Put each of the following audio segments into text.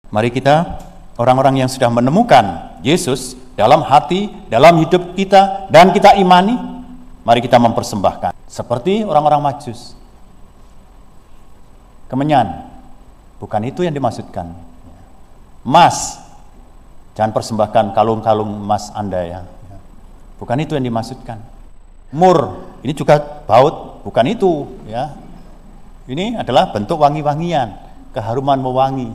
Mari kita, orang-orang yang sudah menemukan Yesus dalam hati, dalam hidup kita, dan kita imani, mari kita mempersembahkan. Seperti orang-orang Majus. Kemenyan, bukan itu yang dimaksudkan. Emas, jangan persembahkan kalung-kalung emas Anda ya. Bukan itu yang dimaksudkan. Mur, ini juga baut, bukan itu ya. Ini adalah bentuk wangi-wangian, keharuman mewangi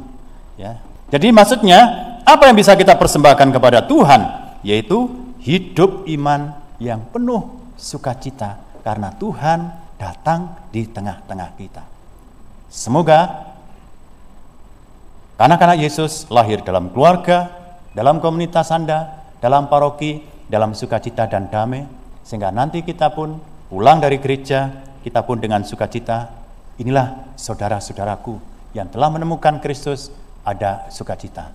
ya. Jadi maksudnya apa yang bisa kita persembahkan kepada Tuhan, yaitu hidup iman yang penuh sukacita karena Tuhan datang di tengah-tengah kita. Semoga anak-anak Yesus lahir dalam keluarga, dalam komunitas Anda, dalam paroki, dalam sukacita dan damai, sehingga nanti kita pun pulang dari gereja, kita pun dengan sukacita. Inilah saudara-saudaraku yang telah menemukan Kristus, ada sukacita.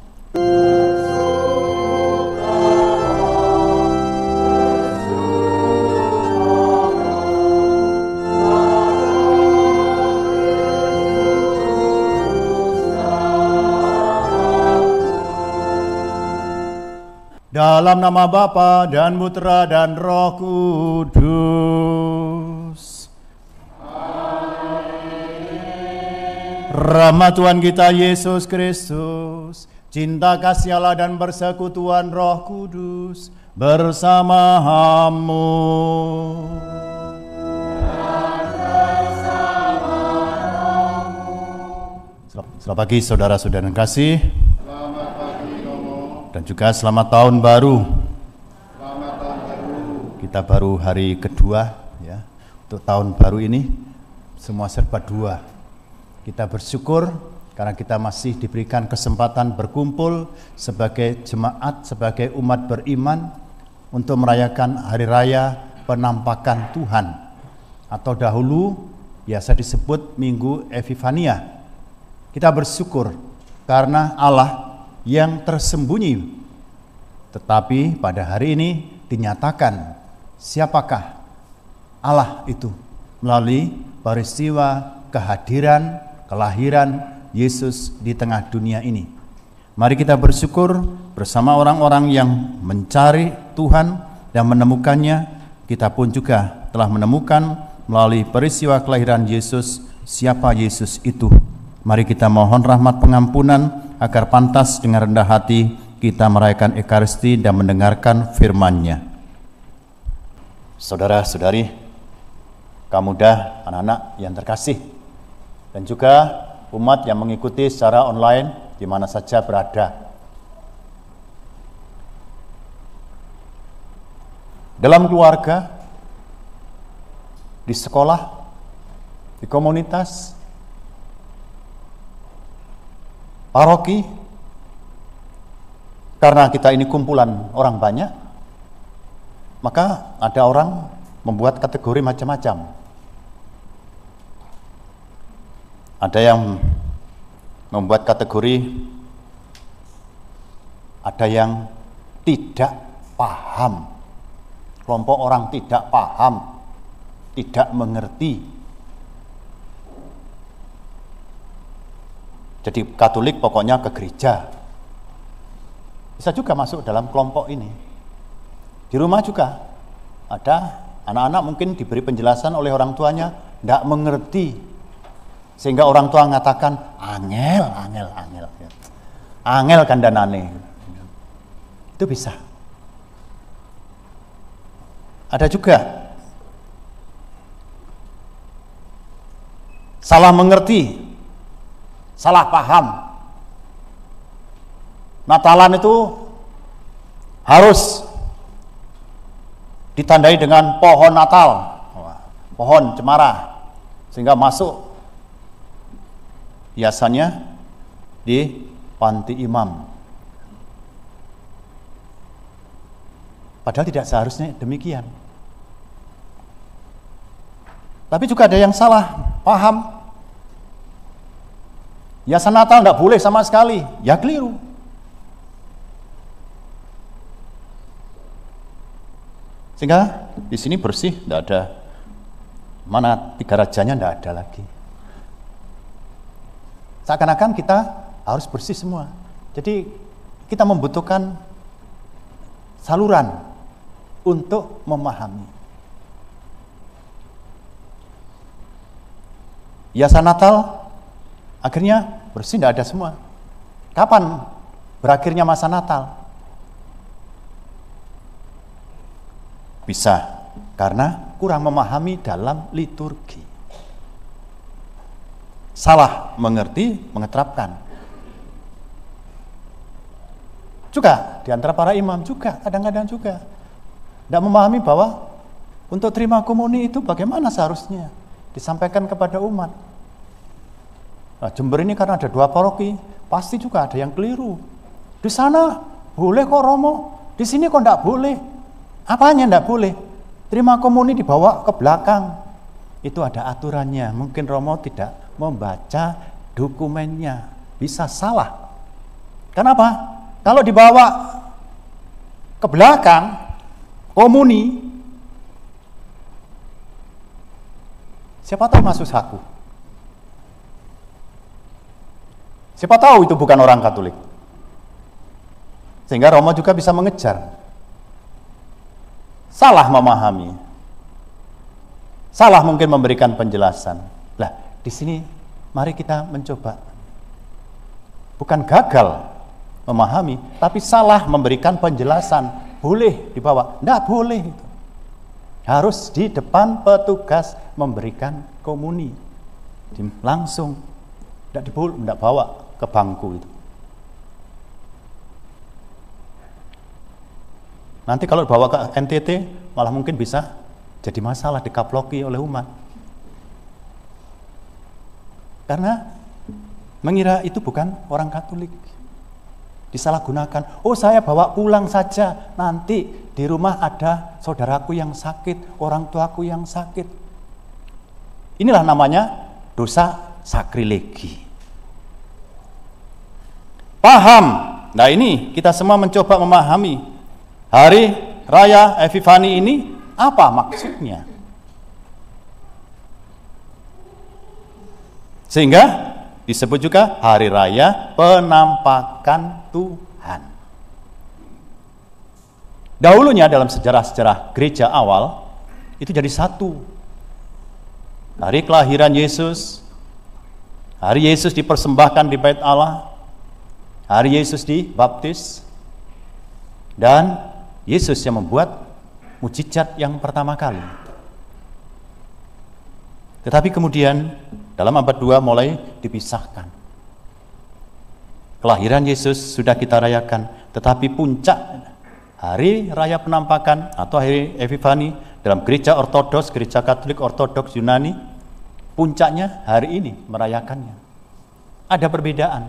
Dalam nama Bapa dan Putra dan Roh Kudus. Rahmat Tuhan kita Yesus Kristus, cinta kasih Allah dan persekutuan Roh Kudus bersamamu. Selamat pagi saudara-saudara yang kasih. Dan juga selamat tahun baru. Selamat tahun baru. Kita baru hari kedua ya. Untuk tahun baru ini semua serba dua. Kita bersyukur karena kita masih diberikan kesempatan berkumpul sebagai jemaat, sebagai umat beriman untuk merayakan hari raya penampakan Tuhan, atau dahulu biasa disebut Minggu Epifania. Kita bersyukur karena Allah yang tersembunyi, tetapi pada hari ini dinyatakan siapakah Allah itu melalui peristiwa kehadiran, kelahiran Yesus di tengah dunia ini. Mari kita bersyukur bersama orang-orang yang mencari Tuhan dan menemukannya. Kita pun juga telah menemukan melalui peristiwa kelahiran Yesus siapa Yesus itu. Mari kita mohon rahmat pengampunan agar pantas dengan rendah hati kita merayakan Ekaristi dan mendengarkan firman-Nya. Saudara-saudari, kaum muda, anak-anak yang terkasih, dan juga umat yang mengikuti secara online di mana saja berada. Dalam keluarga, di sekolah, di komunitas, paroki, karena kita ini kumpulan orang banyak, maka ada orang membuat kategori macam-macam. Ada yang membuat kategori, ada yang tidak paham, kelompok orang tidak paham, tidak mengerti. Jadi Katolik pokoknya ke gereja. Bisa juga masuk dalam kelompok ini. Di rumah juga ada anak-anak mungkin diberi penjelasan oleh orang tuanya, tidak mengerti. Sehingga orang tua mengatakan, angel. Angel kandhanane. Itu bisa. Ada juga salah mengerti, salah paham. Natalan itu harus ditandai dengan pohon Natal, pohon cemara, sehingga masuk hiasannya di panti imam. Padahal tidak seharusnya demikian. Tapi juga ada yang salah paham. Hiasan Natal tidak boleh sama sekali, ya keliru. Sehingga di sini bersih, tidak ada mana tiga rajanya, tidak ada lagi. Seakan-akan kita harus bersih semua. Jadi kita membutuhkan saluran untuk memahami. Hiasan Natal akhirnya bersih, tidak ada semua. Kapan berakhirnya masa Natal? Bisa karena kurang memahami dalam liturgi. Salah mengerti, mengeterapkan. Juga di antara para imam juga kadang-kadang juga tidak memahami bahwa untuk terima komuni itu bagaimana seharusnya disampaikan kepada umat. Nah, Jember ini karena ada 2 paroki, pasti juga ada yang keliru. Di sana boleh kok Romo, di sini kok tidak boleh. Apanya tidak boleh? Terima komuni dibawa ke belakang. Itu ada aturannya. Mungkin Romo tidak membaca dokumennya, bisa salah. Kenapa? Kalau dibawa ke belakang komuni, siapa tahu masuk saku. Siapa tahu itu bukan orang Katolik. Sehingga Romo juga bisa mengejar. Salah memahami. Salah mungkin memberikan penjelasan. Lah, di sini mari kita mencoba. Bukan gagal memahami, tapi salah memberikan penjelasan. Boleh dibawa? Tidak boleh. Harus di depan petugas memberikan komuni. Langsung. Tidak bawa ke bangku itu. Nanti kalau bawa ke NTT malah mungkin bisa jadi masalah, dikaploki oleh umat. Karena mengira itu bukan orang Katolik. Disalahgunakan. Oh, saya bawa pulang saja, nanti di rumah ada saudaraku yang sakit, orang tuaku yang sakit. Inilah namanya dosa sakrilegi. Paham. Nah, ini kita semua mencoba memahami hari raya Epifani ini apa maksudnya. Sehingga disebut juga hari raya penampakan Tuhan. Dahulunya dalam sejarah-sejarah gereja awal itu jadi satu. Hari kelahiran Yesus, hari Yesus dipersembahkan di Bait Allah, hari Yesus dibaptis, dan Yesus yang membuat mujizat yang pertama kali. Tetapi kemudian dalam abad 2 mulai dipisahkan. Kelahiran Yesus sudah kita rayakan, tetapi puncak hari raya penampakan atau hari Epifani dalam gereja Ortodoks, gereja Katolik Ortodoks Yunani, puncaknya hari ini merayakannya. Ada perbedaan.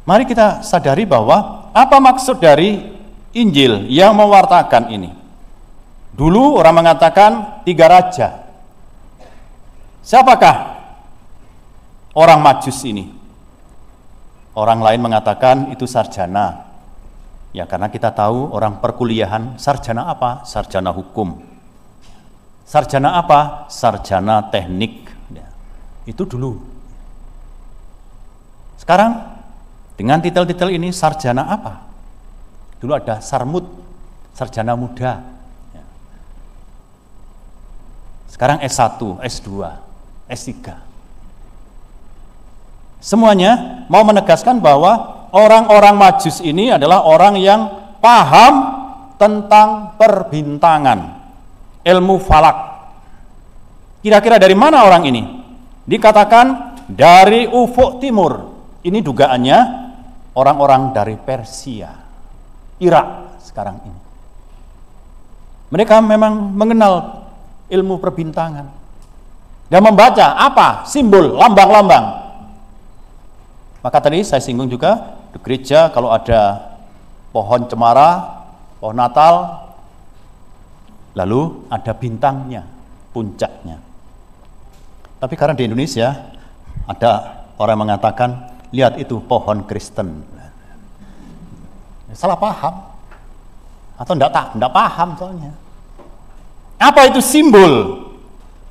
Mari kita sadari bahwa apa maksud dari Injil yang mewartakan ini. Dulu orang mengatakan 3 raja. Siapakah orang Majus ini? Orang lain mengatakan itu sarjana. Ya, karena kita tahu orang perkuliahan, sarjana apa? Sarjana hukum. Sarjana apa? Sarjana teknik. Ya, itu dulu. Sekarang dengan titel-titel ini sarjana apa? Dulu ada sarmut, sarjana muda. Ya. Sekarang S1, S2, S3. Semuanya mau menegaskan bahwa orang-orang Majus ini adalah orang yang paham tentang perbintangan, ilmu falak. Kira-kira dari mana orang ini? Dikatakan dari ufuk timur. Ini dugaannya orang-orang dari Persia, Irak sekarang ini. Mereka memang mengenal ilmu perbintangan dan membaca apa? Simbol, lambang-lambang. Maka tadi saya singgung juga di gereja kalau ada pohon cemara, pohon Natal, lalu ada bintangnya, puncaknya. Tapi karena di Indonesia ada orang yang mengatakan, lihat itu pohon Kristen. Salah paham. Atau enggak paham soalnya. Apa itu simbol?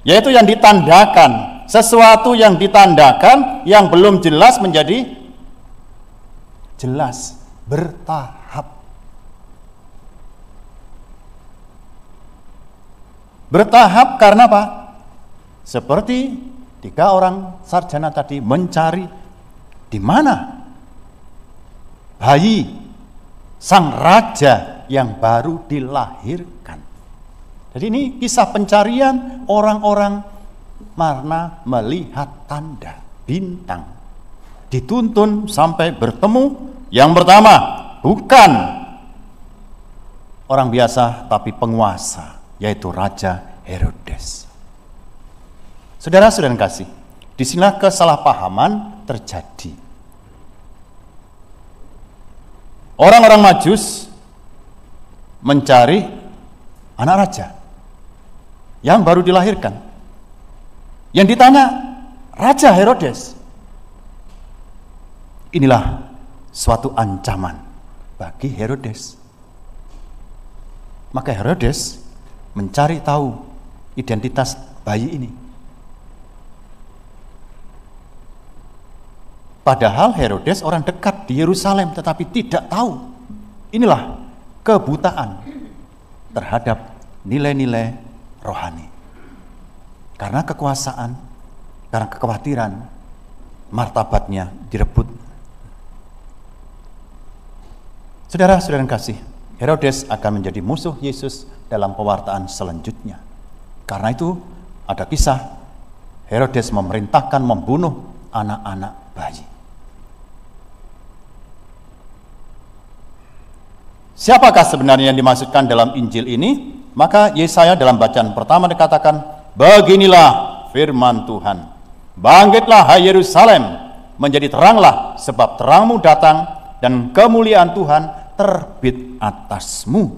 Yaitu yang ditandakan. Sesuatu yang ditandakan yang belum jelas menjadi jelas, bertahap. Bertahap karena apa? Seperti 3 orang sarjana tadi mencari di mana bayi sang raja yang baru dilahirkan. Jadi ini kisah pencarian orang-orang karena melihat tanda bintang. Dituntun sampai bertemu yang pertama, bukan orang biasa tapi penguasa, yaitu Raja Herodes. Saudara-saudara kasih, disinilah kesalahpahaman terjadi. Orang-orang Majus mencari anak raja yang baru dilahirkan. Yang ditanya Raja Herodes. Inilah suatu ancaman bagi Herodes. Maka Herodes mencari tahu identitas bayi ini. Padahal Herodes orang dekat di Yerusalem, tetapi tidak tahu. Inilah kebutaan terhadap nilai-nilai rohani. Karena kekuasaan, karena kekhawatiran, martabatnya direbut. Saudara-saudara kasih, Herodes akan menjadi musuh Yesus dalam pewartaan selanjutnya. Karena itu ada kisah Herodes memerintahkan membunuh anak-anak bayi. Siapakah sebenarnya yang dimaksudkan dalam Injil ini? Maka Yesaya dalam bacaan pertama dikatakan, beginilah firman Tuhan. Bangkitlah hai Yerusalem, menjadi teranglah, sebab terangmu datang dan kemuliaan Tuhan terbit atasmu.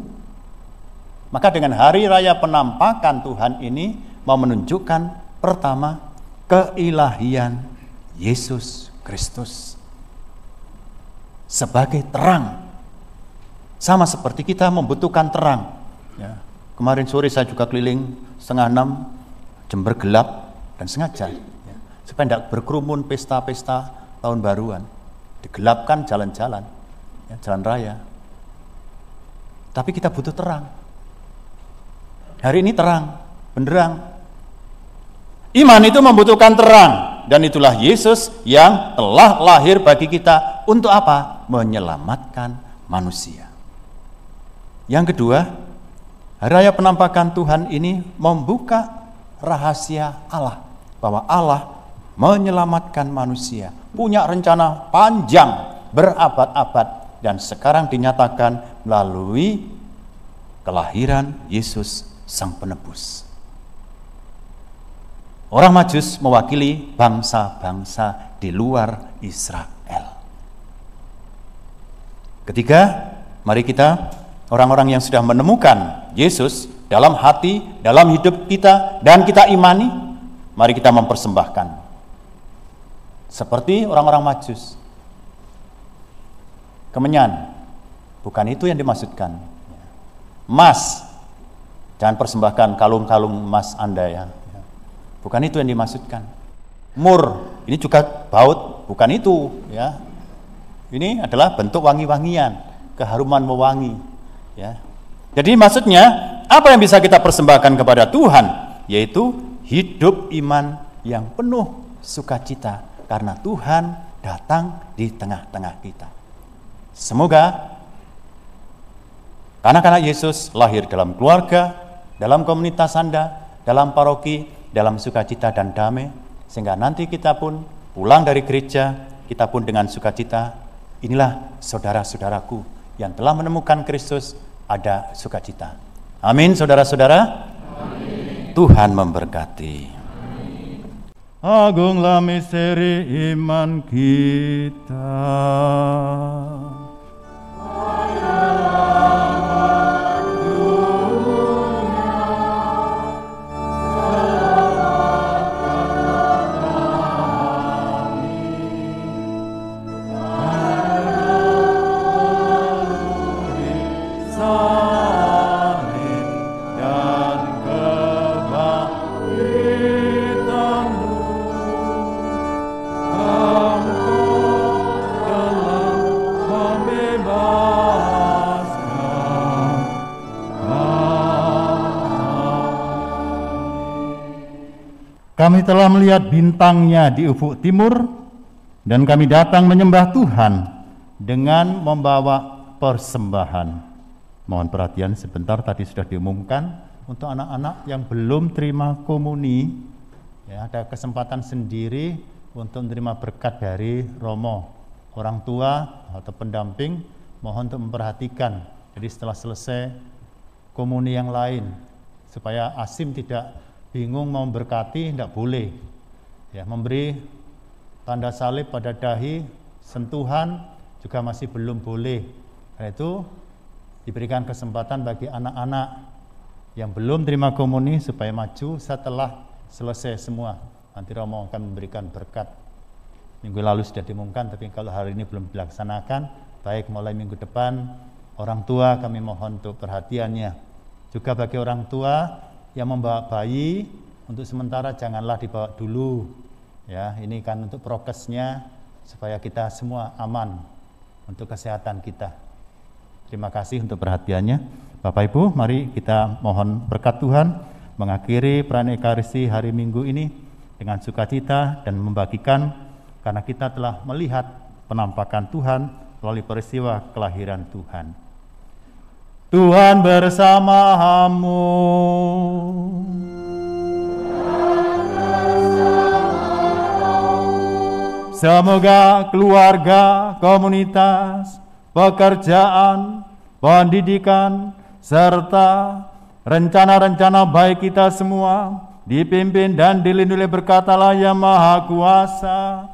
Maka dengan hari raya penampakan Tuhan ini mau menunjukkan pertama keilahian Yesus Kristus sebagai terang. Sama seperti kita membutuhkan terang. Ya. Kemarin sore saya juga keliling 5:30, Jember gelap dan sengaja. Ya. Supaya tidak berkerumun pesta-pesta tahun baruan. Digelapkan jalan-jalan, ya, jalan raya. Tapi kita butuh terang. Hari ini terang, benderang. Iman itu membutuhkan terang. Dan itulah Yesus yang telah lahir bagi kita. Untuk apa? Menyelamatkan manusia. Yang kedua, hari raya penampakan Tuhan ini membuka rahasia Allah. Bahwa Allah menyelamatkan manusia. Punya rencana panjang, berabad-abad. Dan sekarang dinyatakan melalui kelahiran Yesus Sang Penebus. Orang Majus mewakili bangsa-bangsa di luar Israel. Ketiga, mari kita orang-orang yang sudah menemukan Yesus dalam hati, dalam hidup kita, dan kita imani, mari kita mempersembahkan. Seperti orang-orang Majus. Kemenyan, bukan itu yang dimaksudkan. Emas, jangan persembahkan kalung-kalung emas Anda ya. Bukan itu yang dimaksudkan. Mur, ini juga baut, bukan itu ya. Ini adalah bentuk wangi-wangian, keharuman mewangi ya. Jadi maksudnya apa yang bisa kita persembahkan kepada Tuhan, yaitu hidup iman yang penuh sukacita karena Tuhan datang di tengah-tengah kita. Semoga anak-anak Yesus lahir dalam keluarga, dalam komunitas Anda, dalam paroki, dalam sukacita dan damai, sehingga nanti kita pun pulang dari gereja, kita pun dengan sukacita. Inilah saudara-saudaraku yang telah menemukan Kristus, ada sukacita. Amin, saudara-saudara. Amin. Tuhan memberkati. Amin. Agunglah misteri iman kita. Kami telah melihat bintangnya di ufuk timur, dan kami datang menyembah Tuhan dengan membawa persembahan. Mohon perhatian sebentar, tadi sudah diumumkan untuk anak-anak yang belum terima komuni, ya, ada kesempatan sendiri untuk menerima berkat dari Romo. Orang tua atau pendamping mohon untuk memperhatikan. Jadi setelah selesai komuni yang lain, supaya Asim tidak bingung mau memberkati, tidak boleh. Ya, memberi tanda salib pada dahi, sentuhan juga masih belum boleh. Karena itu diberikan kesempatan bagi anak-anak yang belum terima komuni supaya maju setelah selesai semua. Nanti Romo akan memberikan berkat. Minggu lalu sudah diumumkan, tapi kalau hari ini belum dilaksanakan, baik mulai minggu depan, orang tua kami mohon untuk perhatiannya. Juga bagi orang tua yang membawa bayi, untuk sementara janganlah dibawa dulu. Ya, ini kan untuk prokesnya supaya kita semua aman untuk kesehatan kita. Terima kasih untuk perhatiannya. Bapak Ibu, mari kita mohon berkat Tuhan mengakhiri perayaan Ekaristi hari Minggu ini dengan sukacita dan membagikan, karena kita telah melihat penampakan Tuhan melalui peristiwa kelahiran Tuhan. Tuhan bersamamu. Semoga keluarga, komunitas, pekerjaan, pendidikan, serta rencana-rencana baik kita semua dipimpin dan dilindungi berkat Allah yang Maha Kuasa,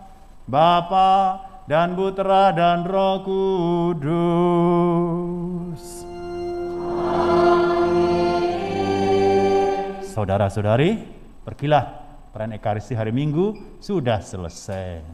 Bapa dan Putra dan Roh Kudus. Saudara-saudari, pergilah, perayaan Ekaristi hari Minggu sudah selesai.